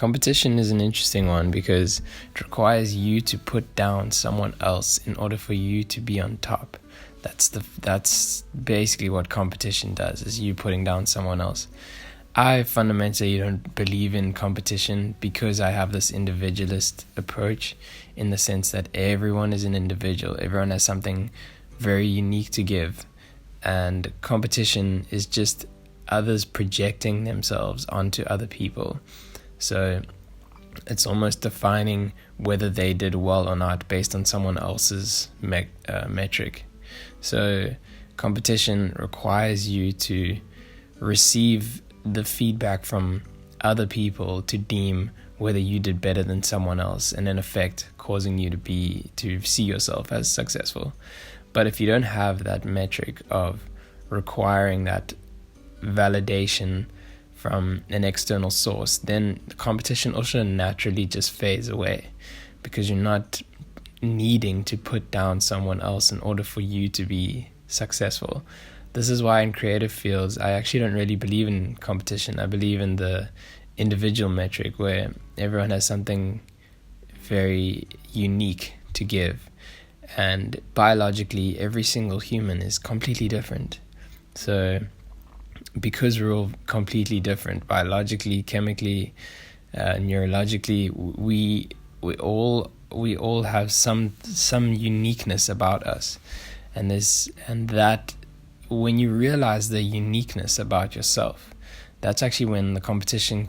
Competition is an interesting one because it requires you to put down someone else in order for you to be on top. That's basically what competition does, is you putting down someone else. I fundamentally don't believe in competition because I have this individualist approach, in the sense that everyone is an individual. Everyone has something very unique to give. And competition is just others projecting themselves onto other people. So it's almost defining whether they did well or not based on someone else's metric. So competition requires you to receive the feedback from other people to deem whether you did better than someone else, and in effect causing you to see yourself as successful. But if you don't have that metric of requiring that validation from an external source, then the competition also naturally just fades away, because you're not needing to put down someone else in order for you to be successful. This is why in creative fields, I actually don't really believe in competition. I believe in the individual metric, where everyone has something very unique to give. And biologically, every single human is completely different. So because we're all completely different, biologically, chemically, neurologically, we all have some uniqueness about us. And that when you realize the uniqueness about yourself, that's actually when the competition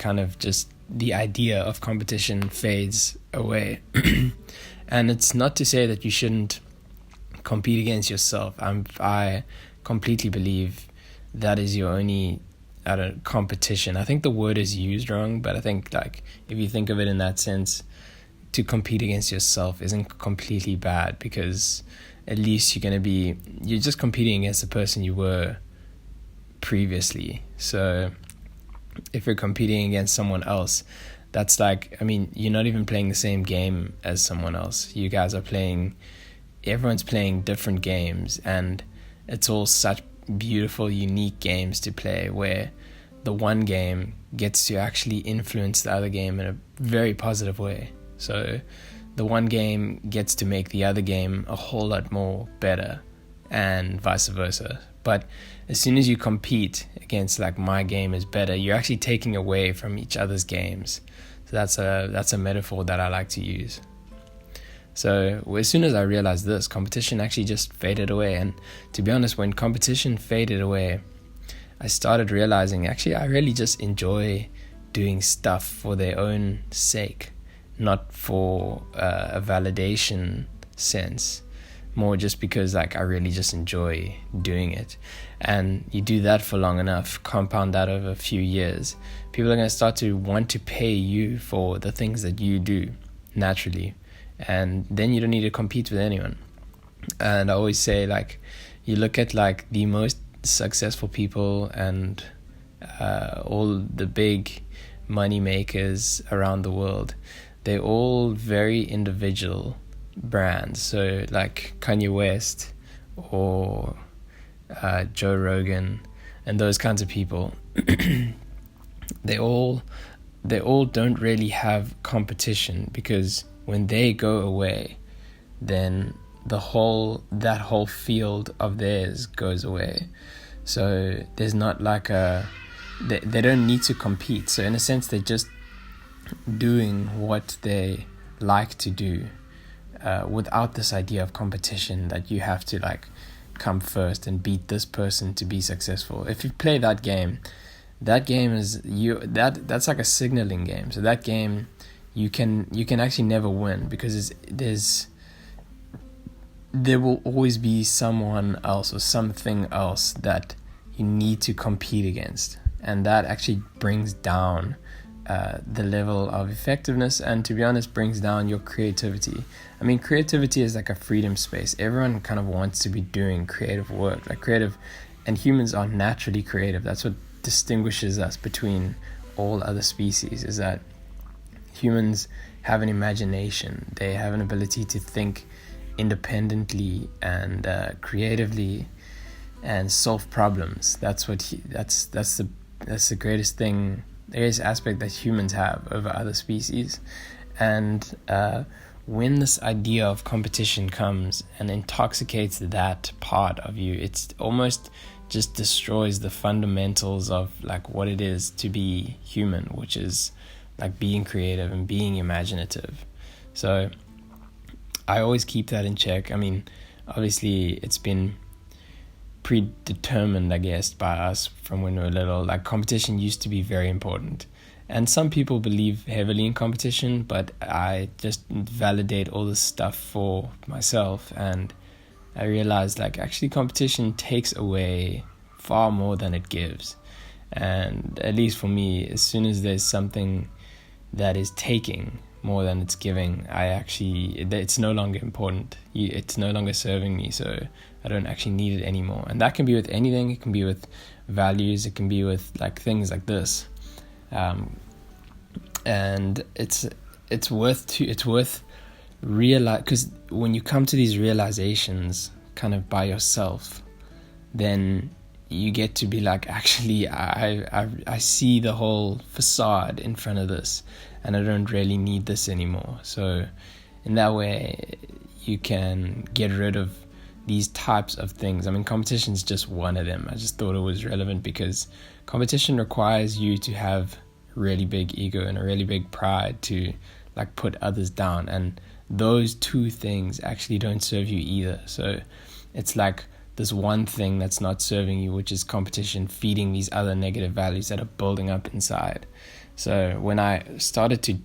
the idea of competition fades away. And it's not to say that you shouldn't compete against yourself. I completely believe that is your only competition. I think the word is used wrong, but I think if you think of it in that sense, to compete against yourself isn't completely bad, because at least you're just competing against the person you were previously. So if you're competing against someone else, that's you're not even playing the same game as someone else. You guys are everyone's playing different games, and it's all such beautiful, unique games to play, where the one game gets to actually influence the other game in a very positive way. So the one game gets to make the other game a whole lot more better, and vice versa. But as soon as you compete against my game is better, you're actually taking away from each other's games. So that's a metaphor that I like to use. So as soon as I realized this, competition actually just faded away. And to be honest, when competition faded away, I started realizing actually I really just enjoy doing stuff for their own sake, not for a validation sense, more just because I really just enjoy doing it. And you do that for long enough, compound that over a few years, people are going to start to want to pay you for the things that you do naturally. And then you don't need to compete with anyone. And I always say, you look at the most successful people and all the big money makers around the world, they're all very individual brands. So Kanye West or Joe Rogan and those kinds of people, they all don't really have competition, because when they go away, then that whole field of theirs goes away. So there's not they don't need to compete. So in a sense, they're just doing what they like to do, without this idea of competition that you have to come first and beat this person to be successful. If you play that game is that's like a signaling game. So that game you can actually never win, because there will always be someone else or something else that you need to compete against, and that actually brings down the level of effectiveness, and to be honest, brings down your creativity. Creativity is like a freedom space. Everyone kind of wants to be doing creative work, and humans are naturally creative. That's what distinguishes us between all other species, is that humans have an imagination. They have an ability to think independently and creatively and solve problems. That's the greatest thing aspect that humans have over other species. And when this idea of competition comes and intoxicates that part of you, it's almost just destroys the fundamentals of like what it is to be human, which is like being creative and being imaginative. So I always keep that in check. I mean, obviously it's been predetermined, I guess, by us from when we were little. Like, competition used to be very important, and some people believe heavily in competition, but I just validate all this stuff for myself, and I realized like actually competition takes away far more than it gives. And at least for me, as soon as there's something that is taking more than it's giving, it's no longer important. It's no longer serving me, so I don't actually need it anymore. And that can be with anything. It can be with values. It can be with like things like this. And it's worth realize, because when you come to these realizations kind of by yourself, then you get to be like, actually, I see the whole facade in front of this, and I don't really need this anymore. So in that way, you can get rid of these types of things. I mean, competition is just one of them. I just thought it was relevant because competition requires you to have really big ego and a really big pride to like put others down, and those two things actually don't serve you either. So it's like this one thing that's not serving you, which is competition, feeding these other negative values that are building up inside. So when I started to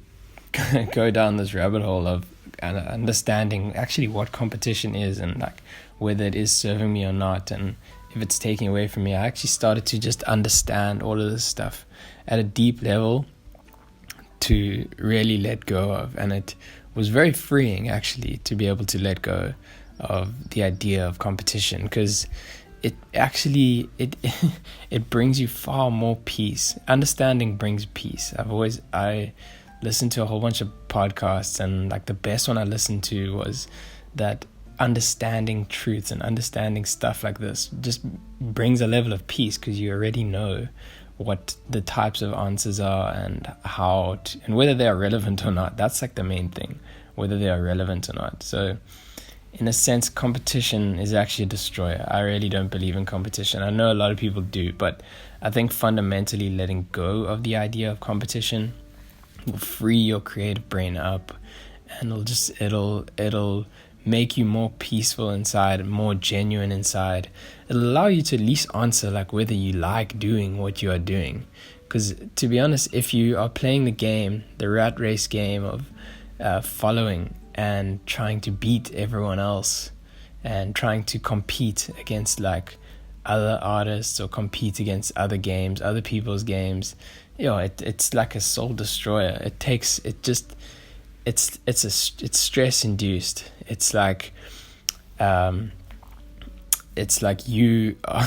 go down this rabbit hole of understanding actually what competition is and like whether it is serving me or not, and if it's taking away from me, I actually started to just understand all of this stuff at a deep level to really let go of. And it was very freeing actually to be able to let go of the idea of competition, because it actually it brings you far more peace. Understanding brings peace. I listened to a whole bunch of podcasts, and like the best one I listened to was that understanding truths and understanding stuff like this just brings a level of peace, because you already know what the types of answers are and how and whether they are relevant or not. That's like the main thing, whether they are relevant or not. So in a sense, competition is actually a destroyer. I really don't believe in competition. I know a lot of people do, but I think fundamentally letting go of the idea of competition will free your creative brain up, and it'll make you more peaceful inside, more genuine inside. It'll allow you to at least answer like whether you like doing what you are doing. Because to be honest, if you are playing the game, the rat race game of following and trying to beat everyone else and trying to compete against like other artists or compete against other games, other people's games, it's like a soul destroyer. It's stress induced. It's like you are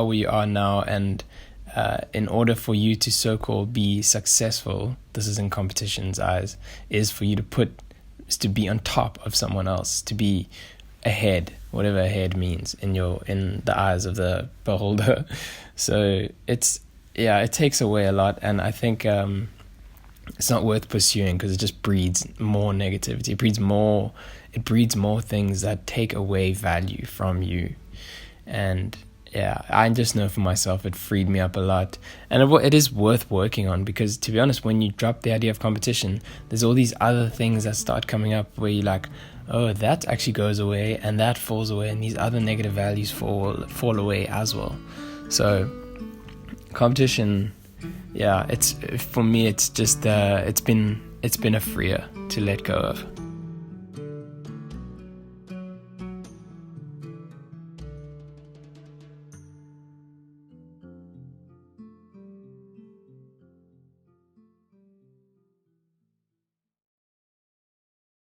where you are now, and in order for you to so-called be successful, this is in competition's eyes, is for you to be on top of someone else, to be ahead, whatever ahead means in the eyes of the beholder. So it takes away a lot, and I think it's not worth pursuing, because it just breeds more negativity. It breeds more things that take away value from you. And I just know for myself, it freed me up a lot. And it is worth working on, because to be honest, when you drop the idea of competition, there's all these other things that start coming up where you're like, oh, that actually goes away, and that falls away, and these other negative values fall away as well. So competition, it's for me, it's just it's been a freer to let go of.